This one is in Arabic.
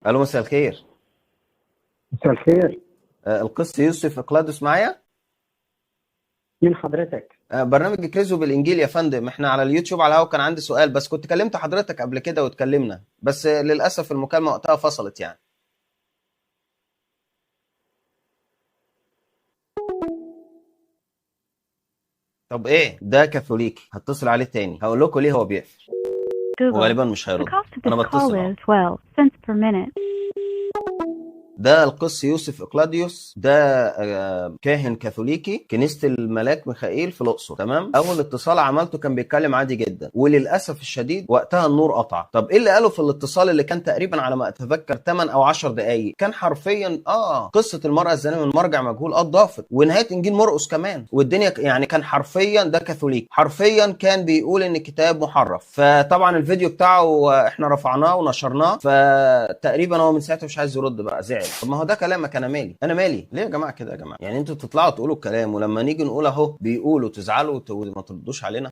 الو، مساء الخير. مساء الخير. القس يوسف اقلادس معايا. مين حضرتك؟ برنامج كريزو بالانجيل يا فندم، احنا على اليوتيوب على الهوا. كان عندي سؤال، بس كنت كلمت حضرتك قبل كده واتكلمنا، بس للاسف المكالمه وقتها فصلت يعني. طب ايه ده؟ كاثوليكي. هتصل عليه تاني، هقول لكم ليه هو بيقفل. Google. وغالبا مش The هيرد. cost of انا this call بتصل اهو. is 12 cents per minute. ده القس يوسف اقلاديوس، ده كاهن كاثوليكي كنيسة الملاك ميخائيل في الأقصر. تمام. أول اتصال عملته كان بيتكلم عادي جدا، وللأسف الشديد وقتها النور قطع. طب إيه اللي قاله في الاتصال اللي كان تقريبا على ما أتذكر 8 أو 10 دقايق؟ كان حرفيا قصة المرأة الزانية من مرجع مجهول ضافت، ونهاية إنجيل مرقس كمان، والدنيا يعني كان حرفيا ده كاثوليك، حرفيا كان بيقول إن الكتاب محرف. فطبعا الفيديو بتاعه إحنا رفعناه ونشرناه، فتقريبا هو من ساعتها مش عايز يرد بقى، زعل. طب ما هو ده كلامك، انا مالي؟ انا مالي ليه يا جماعه كده؟ يا جماعه يعني انتوا تطلعوا تقولوا الكلام، ولما نيجي نقول اهو بيقولوا تزعلوا وما تردوش علينا.